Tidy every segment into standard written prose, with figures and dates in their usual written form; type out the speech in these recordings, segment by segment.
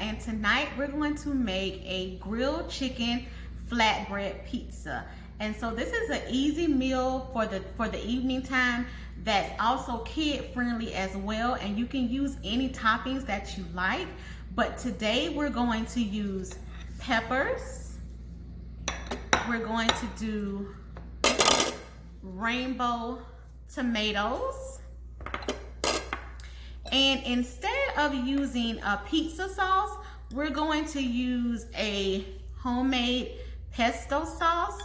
and tonight we're going to make a grilled chicken flatbread pizza. And so this is an easy meal for the evening time that's also kid friendly as well, and you can use any toppings that you like. But today we're going to use peppers. We're going to do rainbow tomatoes. And instead of using a pizza sauce, we're going to use a homemade pesto sauce,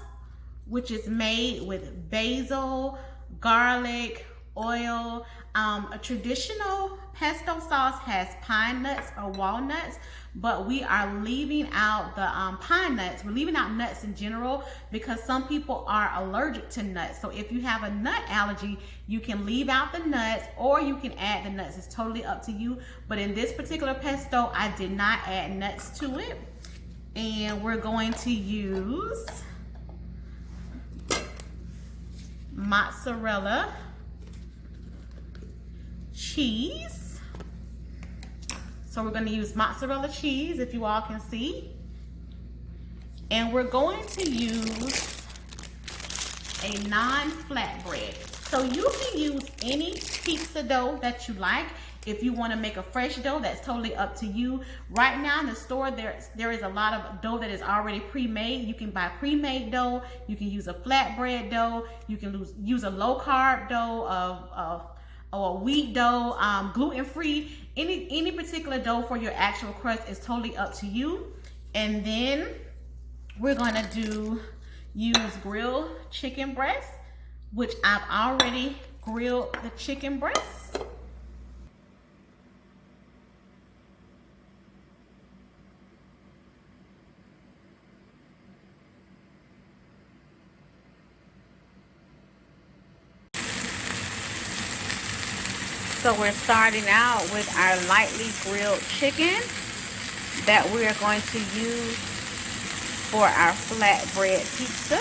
which is made with basil, garlic, oil. A traditional pesto sauce has pine nuts or walnuts, but we are leaving out the pine nuts. We're leaving out nuts in general because some people are allergic to nuts. So if you have a nut allergy, you can leave out the nuts or you can add the nuts. It's totally up to you. But in this particular pesto, I did not add nuts to it. And we're going to use mozzarella cheese. So we're going to use mozzarella cheese, if you all can see. And we're going to use a Naan flatbread. So you can use any pizza dough that you like. If you want to make a fresh dough, that's totally up to you. Right now in the store, there is a lot of dough that is already pre-made. You can buy pre-made dough. You can use a flatbread dough. You can use a low-carb dough, or a wheat dough, gluten-free. Any particular dough for your actual crust is totally up to you. And then we're gonna use grilled chicken breast, which I've already grilled the chicken breast. So we're starting out with our lightly grilled chicken that we are going to use for our flatbread pizza.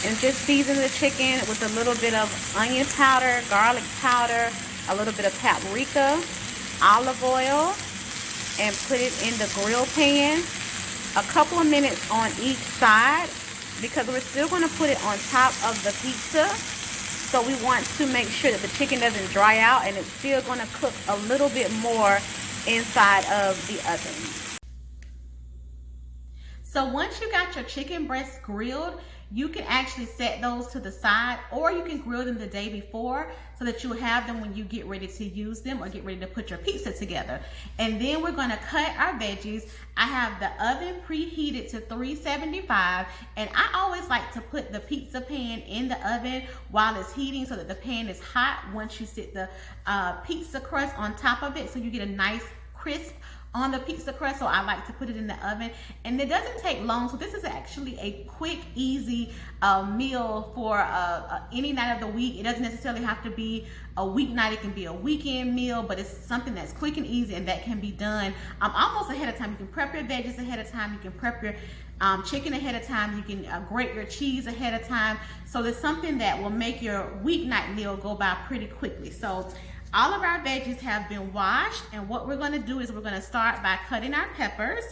And just season the chicken with a little bit of onion powder, garlic powder, a little bit of paprika, olive oil, and put it in the grill pan. A couple of minutes on each side, because we're still going to put it on top of the pizza. So we want to make sure that the chicken doesn't dry out, and it's still going to cook a little bit more inside of the oven. So once you got your chicken breasts grilled, you can actually set those to the side, or you can grill them the day before so that you'll have them when you get ready to use them or get ready to put your pizza together. And then we're going to cut our veggies. I have the oven preheated to 375, and I always like to put the pizza pan in the oven while it's heating so that the pan is hot once you sit the pizza crust on top of it, so you get a nice crisp on the pizza crust. So I like to put it in the oven, and it doesn't take long. So this is actually a quick, easy meal for any night of the week. It doesn't necessarily have to be a weeknight. It can be a weekend meal, but it's something that's quick and easy, and that can be done almost ahead of time. You can prep your veggies ahead of time. You can prep your chicken ahead of time. You can grate your cheese ahead of time. So it's something that will make your weeknight meal go by pretty quickly. So all of our veggies have been washed, and what we're going to do is we're going to start by cutting our peppers.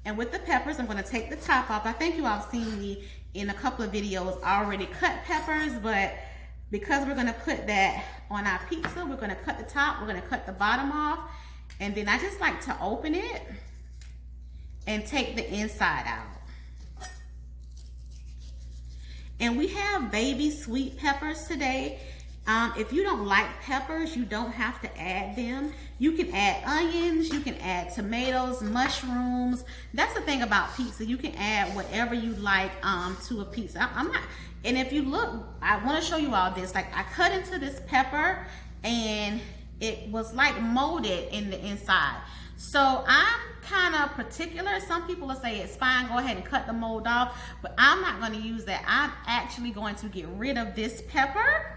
And with the peppers, I'm going to take the top off. I think you all have seen me in a couple of videos already cut peppers, but because we're going to put that on our pizza, we're going to cut the top, we're going to cut the bottom off, and then I just like to open it and take the inside out. And we have baby sweet peppers today. If you don't like peppers, you don't have to add them. You can add onions, you can add tomatoes, mushrooms. That's the thing about pizza. You can add whatever you like to a pizza. And if you look, I want to show you all this. Like, I cut into this pepper and it was like molded in the inside. So I'm kind of particular. Some people will say it's fine, go ahead and cut the mold off, but I'm not going to use that. I'm actually going to get rid of this pepper,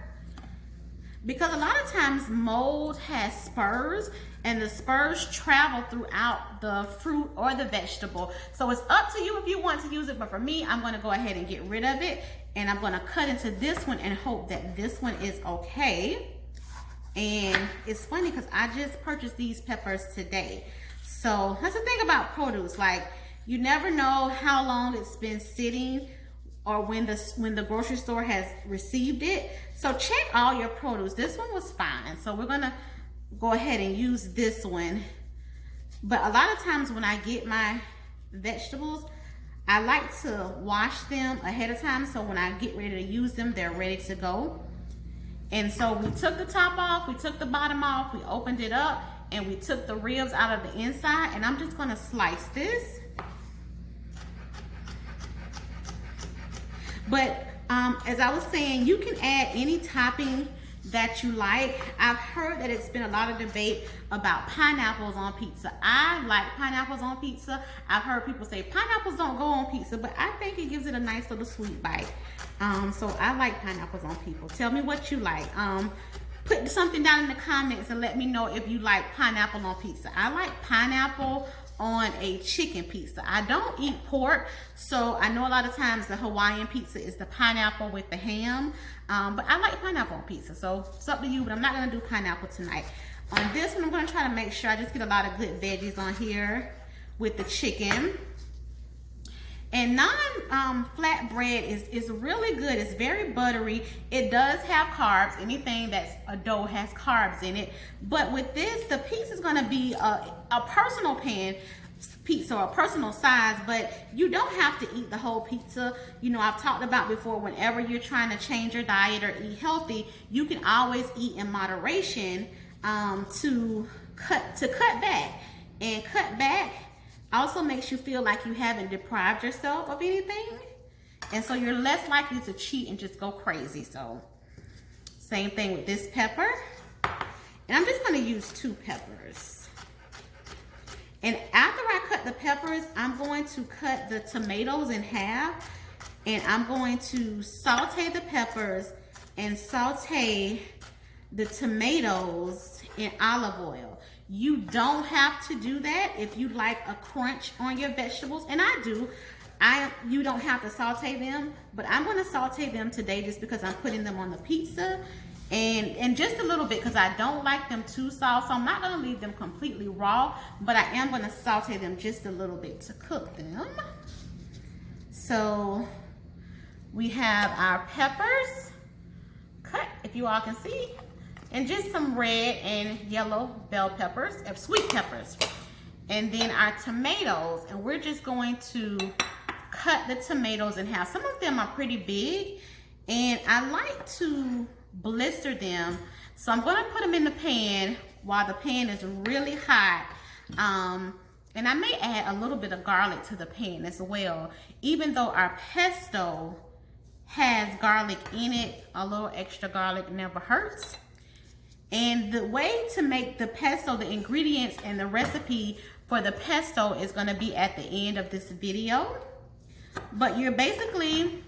because a lot of times mold has spurs, and the spurs travel throughout the fruit or the vegetable. So it's up to you if you want to use it, but for me, I'm going to go ahead and get rid of it, and I'm going to cut into this one and hope that this one is okay. And it's funny because I just purchased these peppers today. So that's the thing about produce. Like, you never know how long it's been sitting or when the grocery store has received it. So check all your produce. This one was fine. So we're gonna go ahead and use this one. But a lot of times when I get my vegetables, I like to wash them ahead of time, so when I get ready to use them, they're ready to go. And so we took the top off, we took the bottom off, we opened it up, and we took the ribs out of the inside, and I'm just gonna slice this. But as I was saying, you can add any topping that you like. I've heard that it's been a lot of debate about pineapples on pizza. I like pineapples on pizza. I've heard people say pineapples don't go on pizza, but I think it gives it a nice little sweet bite. So I like pineapples on people. Tell me what you like. Put something down in the comments and let me know if you like pineapple on pizza. I like pineapple on a chicken pizza. I don't eat pork, so I know a lot of times the Hawaiian pizza is the pineapple with the ham, but I like pineapple on pizza, so it's up to you, but I'm not gonna do pineapple tonight. On this one, I'm gonna try to make sure I just get a lot of good veggies on here with the chicken. And Naan flatbread is really good. It's very buttery. It does have carbs. Anything that's a dough has carbs in it. But with this, the piece is gonna be a personal pan pizza or a personal size, but you don't have to eat the whole pizza. You know, I've talked about before, whenever you're trying to change your diet or eat healthy, you can always eat in moderation to cut back. And cut back also makes you feel like you haven't deprived yourself of anything. And so you're less likely to cheat and just go crazy. So same thing with this pepper. And I'm just gonna use 2 peppers. And after I cut the peppers, I'm going to cut the tomatoes in half. And I'm going to saute the peppers and saute the tomatoes in olive oil. You don't have to do that if you like a crunch on your vegetables, and I do. You don't have to saute them, but I'm gonna saute them today just because I'm putting them on the pizza, and just a little bit because I don't like them too soft, so I'm not gonna leave them completely raw, but I am gonna saute them just a little bit to cook them. So we have our peppers cut, if you all can see, and just some red and yellow bell peppers, sweet peppers. And then our tomatoes, and we're just going to cut the tomatoes in half. Some of them are pretty big, and I like to blister them. So I'm gonna put them in the pan while the pan is really hot. And I may add a little bit of garlic to the pan as well. Even though our pesto has garlic in it, a little extra garlic never hurts. And the way to make the pesto, the ingredients and the recipe for the pesto is gonna be at the end of this video. But you're basically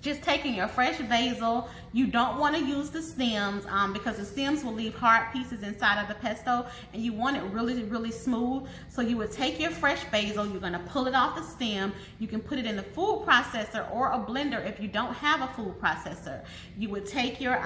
just taking your fresh basil. You don't wanna use the stems because the stems will leave hard pieces inside of the pesto, and you want it really, really smooth. So you would take your fresh basil, you're gonna pull it off the stem. You can put it in the food processor or a blender if you don't have a food processor. You would take your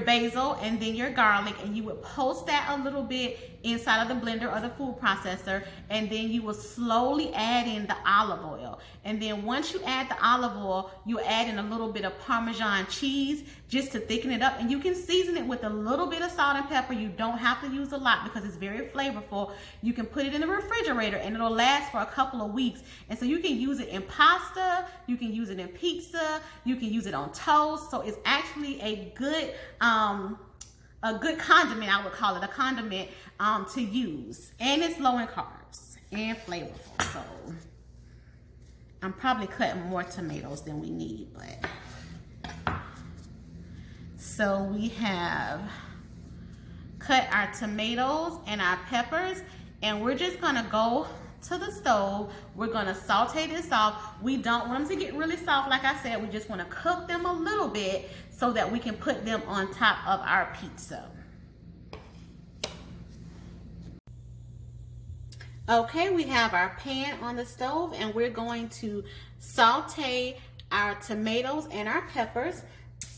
basil and then your garlic, and you would pulse that a little bit inside of the blender or the food processor, and then you will slowly add in the olive oil. And then once you add the olive oil, you add in a little bit of Parmesan cheese just to thicken it up, and you can season it with a little bit of salt and pepper. You don't have to use a lot because it's very flavorful. You can put it in the refrigerator and it'll last for a couple of weeks, and so you can use it in pasta, you can use it in pizza, you can use it on toast. So it's actually a good condiment, I would call it a condiment to use, and it's low in carbs and flavorful. So I'm probably cutting more tomatoes than we need, but so we have cut our tomatoes and our peppers, and we're just gonna go to the stove. We're gonna saute this off. We don't want them to get really soft, like I said. We just wanna cook them a little bit so that we can put them on top of our pizza. Okay, we have our pan on the stove, and we're going to saute our tomatoes and our peppers.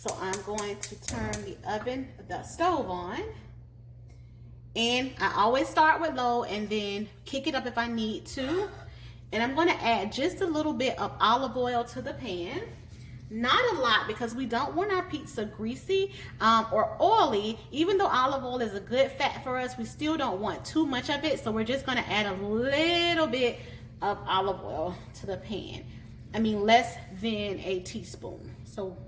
So I'm going to turn the stove on. And I always start with low and then kick it up if I need to. And I'm going to add just a little bit of olive oil to the pan. Not a lot, because we don't want our pizza greasy or oily. Even though olive oil is a good fat for us, we still don't want too much of it. So we're just going to add a little bit of olive oil to the pan. I mean, less than a teaspoon. So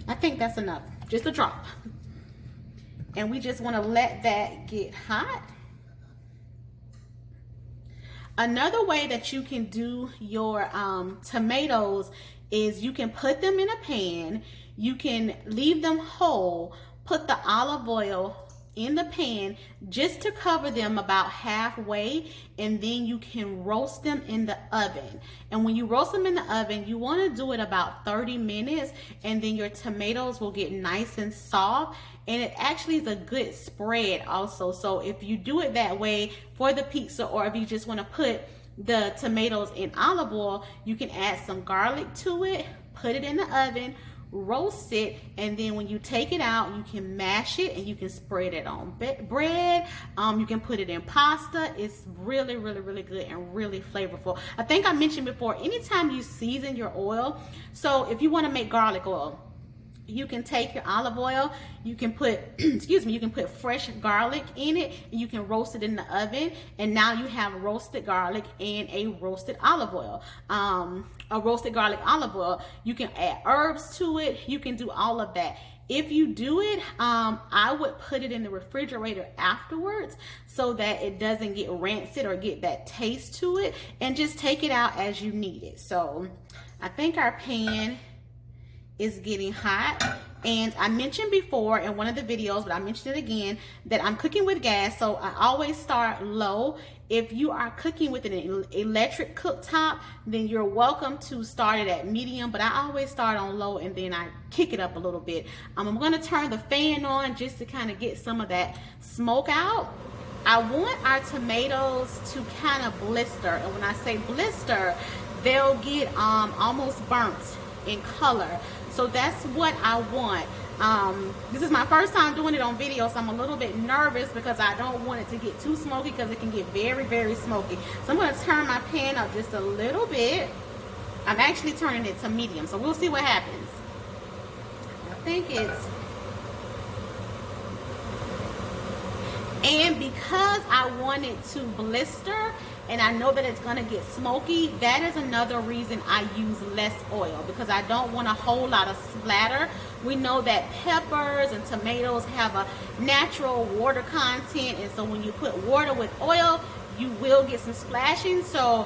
I think that's enough, just a drop. And we just want to let that get hot. Another way that you can do your tomatoes is you can put them in a pan. You can leave them whole, put the olive oil in the pan just to cover them about halfway, and then you can roast them in the oven. And when you roast them in the oven, you want to do it about 30 minutes, and then your tomatoes will get nice and soft. And it actually is a good spread also. So if you do it that way for the pizza, or if you just want to put the tomatoes in olive oil, you can add some garlic to it, put it in the oven, roast it, and then when you take it out, you can mash it and you can spread it on bread. You can put it in pasta. It's really, really, really good and really flavorful. I think I mentioned before, anytime you season your oil, so if you want to make garlic oil, you can take your olive oil, you can put, excuse me, you can put fresh garlic in it, and you can roast it in the oven, and now you have roasted garlic and a roasted olive oil. A roasted garlic olive oil. You can add herbs to it. You can do all of that. If you do it, I would put it in the refrigerator afterwards so that it doesn't get rancid or get that taste to it, and just take it out as you need it. So I think our pan is getting hot, and I mentioned before in one of the videos, but I mentioned it again, that I'm cooking with gas, so I always start low. If you are cooking with an electric cooktop, then you're welcome to start it at medium, but I always start on low and then I kick it up a little bit. I'm going to turn the fan on just to kind of get some of that smoke out. I want our tomatoes to kind of blister, and when I say blister, they'll get almost burnt in color. So that's what I want. This is my first time doing it on video, so I'm a little bit nervous because I don't want it to get too smoky, because it can get very, very smoky. So I'm going to turn my pan up just a little bit. I'm actually turning it to medium, so we'll see what happens. I think it's... And because I want it to blister, and I know that it's going to get smoky, that is another reason I use less oil, because I don't want a whole lot of splatter. We know that peppers and tomatoes have a natural water content, and so when you put water with oil, you will get some splashing. So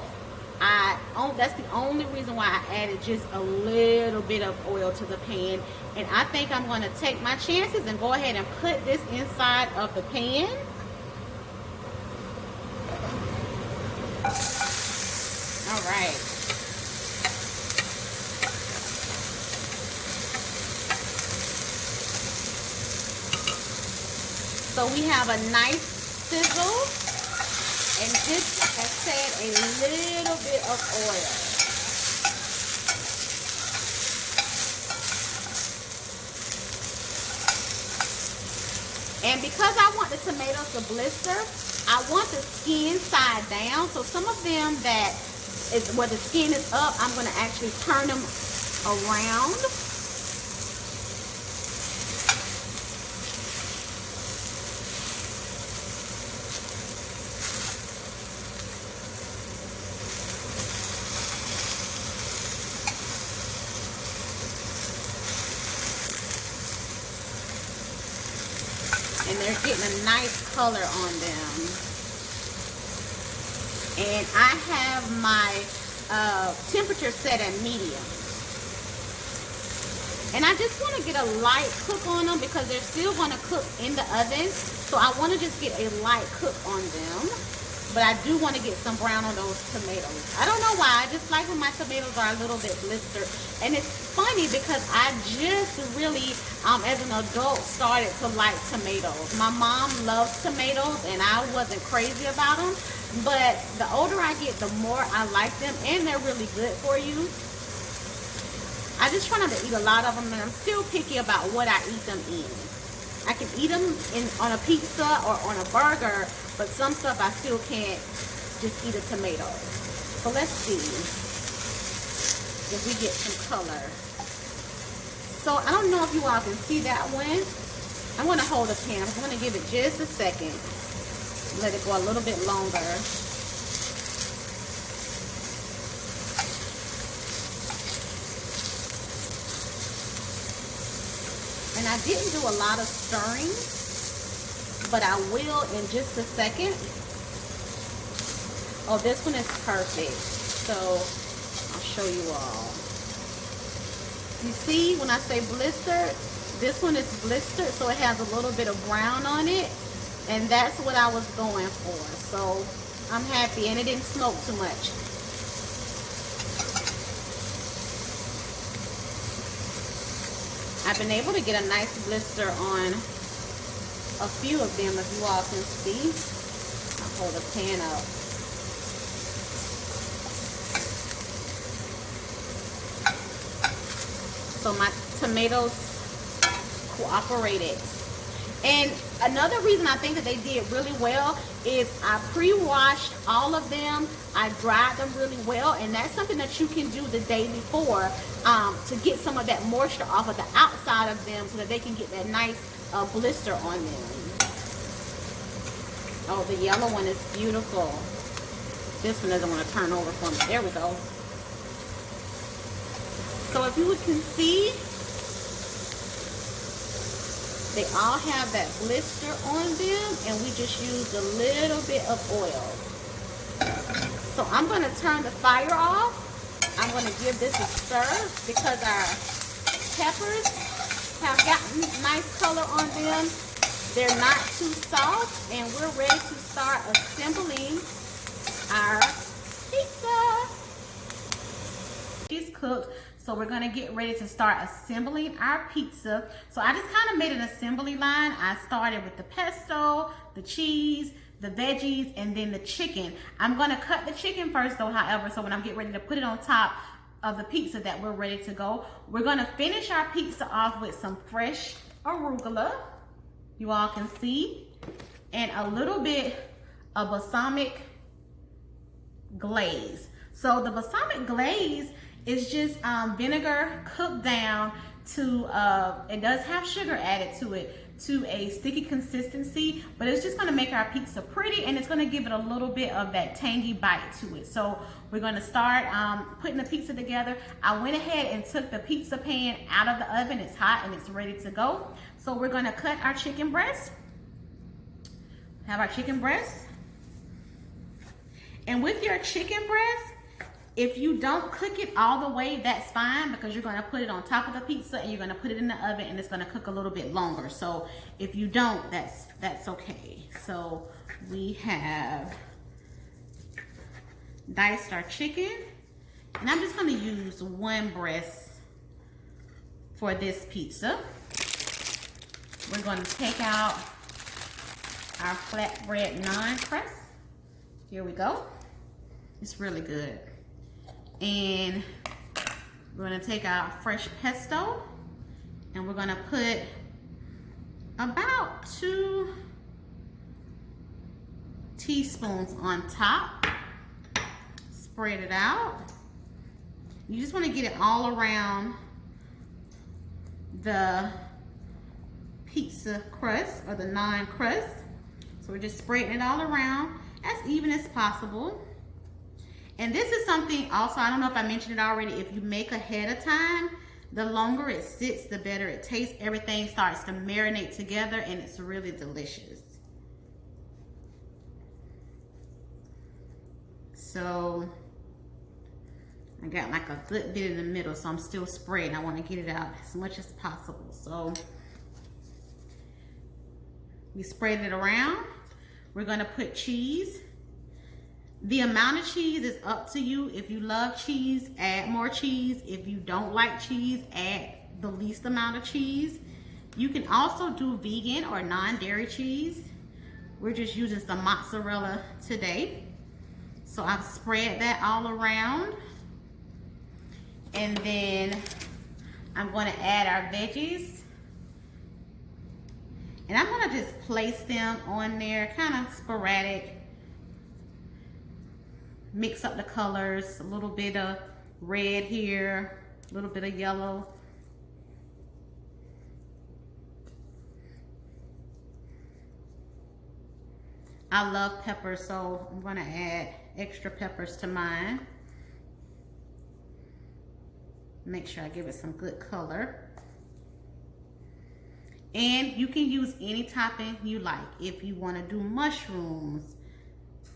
that's the only reason why I added just a little bit of oil to the pan. And I think I'm going to take my chances and go ahead and put this inside of the pan. All right. So we have a nice sizzle, and just, like I said, a little bit of oil. And because I want the tomatoes to blister, I want the skin side down. So some of them that is where the skin is up, I'm going to actually turn them around. And they're getting a nice color on them. And I have my temperature set at medium. And I just want to get a light cook on them because they're still going to cook in the oven. So I want to just get a light cook on them. But I do want to get some brown on those tomatoes. I don't know why. I just like when my tomatoes are a little bit blistered. And it's funny because I just really, as an adult, started to like tomatoes. My mom loves tomatoes and I wasn't crazy about them. But the older I get, the more I like them. And they're really good for you. I just try not to eat a lot of them, and I'm still picky about what I eat them in. I can eat them on a pizza or on a burger, but some stuff I still can't just eat a tomato. So let's see if we get some color. So I don't know if you all can see that one. I'm going to hold the pan. I'm going to give it just a second. Let it go a little bit longer. And I didn't do a lot of stirring, but I will in just a second. Oh, this one is perfect. So I'll show you all. You see, when I say blistered, this one is blistered, so it has a little bit of brown on it, and that's what I was going for. So I'm happy, and it didn't smoke too much. I've been able to get a nice blister on a few of them, if you all can see. I'll hold the pan up. So my tomatoes cooperated. And another reason I think that they did really well is I pre-washed all of them. I dried them really well, and that's something that you can do the day before to get some of that moisture off of the outside of them so that they can get that nice blister on them. Oh, the yellow one is beautiful. This one doesn't want to turn over for me. There we go. So if you can see, they all have that blister on them, and we just used a little bit of oil. So I'm going to turn the fire off. I'm going to give this a stir because our peppers have gotten nice color on them. They're not too soft, and we're ready to start assembling our pizza. She's cooked. So we're gonna get ready to start assembling our pizza. So I just kind of made an assembly line. I started with the pesto, the cheese, the veggies, and then the chicken. I'm gonna cut the chicken first though, however, so when I'm getting ready to put it on top of the pizza that we're ready to go, we're gonna finish our pizza off with some fresh arugula, you all can see, and a little bit of balsamic glaze. So the balsamic glaze is just vinegar cooked down to, it does have sugar added to it, to a sticky consistency, but it's just gonna make our pizza pretty, and it's gonna give it a little bit of that tangy bite to it. So we're gonna start putting the pizza together. I went ahead and took the pizza pan out of the oven. It's hot and it's ready to go. So we're gonna cut our chicken breast. Have our chicken breast. And with your chicken breast, if you don't cook it all the way, that's fine, because you're gonna put it on top of the pizza and you're gonna put it in the oven and it's gonna cook a little bit longer. So if you don't, that's okay. So we have diced our chicken, and I'm just gonna use one breast for this pizza. We're gonna take out our flatbread naan crust. Here we go. It's really good. And we're gonna take our fresh pesto, and we're gonna put about 2 teaspoons on top. Spread it out. You just wanna get it all around the pizza crust or the naan crust. So we're just spreading it all around as even as possible. And this is something also, I don't know if I mentioned it already, if you make ahead of time, the longer it sits, the better it tastes. Everything starts to marinate together and it's really delicious. So I got like a good bit in the middle, so I'm still spreading. I want to get it out as much as possible. So we spread it around. We're going to put cheese. The amount of cheese is up to you. If you love cheese, add more cheese. If you don't like cheese, add the least amount of cheese. You can also do vegan or non-dairy cheese. We're just using some mozzarella today. So I've spread that all around. And then I'm going to add our veggies. And I'm going to just place them on there, kind of sporadic. Mix up the colors, a little bit of red here, a little bit of yellow. I love peppers, so I'm going to add extra peppers to mine. Make sure I give it some good color. And you can use any topping you like. If you want to do mushrooms,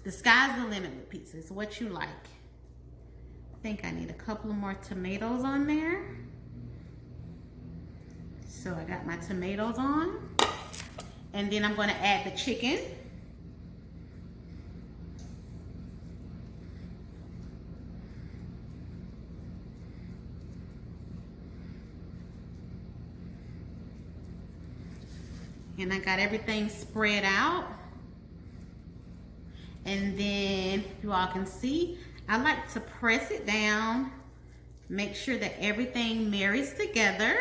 the sky's the limit with pizza. It's what you like. I think I need a couple of more tomatoes on there. So I got my tomatoes on. And then I'm going to add the chicken. And I got everything spread out. And then you all can see, I like to press it down, make sure that everything marries together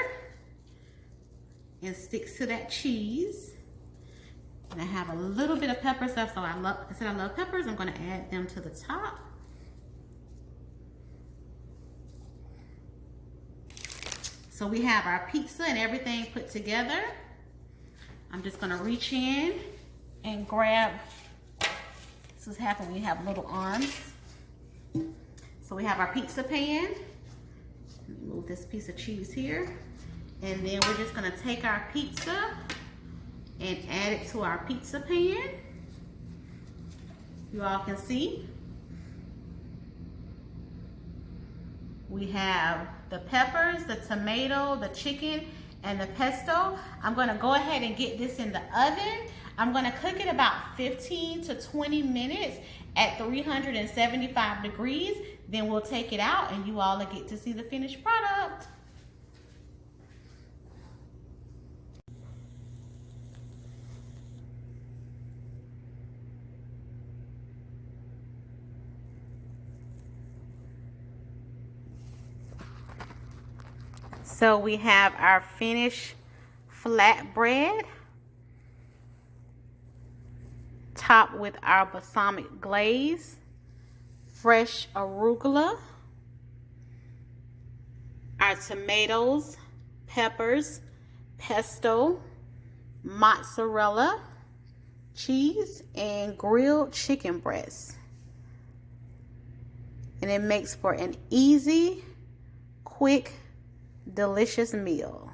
and sticks to that cheese. And I have a little bit of pepper stuff, so I said I love peppers. I'm going to add them to the top. So we have our pizza and everything put together. I'm just going to reach in and grab. This is happen when you have little arms. So we have our pizza pan. Let me move this piece of cheese here. And then we're just going to take our pizza and add it to our pizza pan. You all can see. We have the peppers, the tomato, the chicken, and the pesto. I'm going to go ahead and get this in the oven. I'm going to cook it about 15 to 20 minutes at 375 degrees. Then we'll take it out and you all will get to see the finished product. So we have our finished flatbread, topped with our balsamic glaze, fresh arugula, our tomatoes, peppers, pesto, mozzarella, cheese, and grilled chicken breast. And it makes for an easy, quick, delicious meal.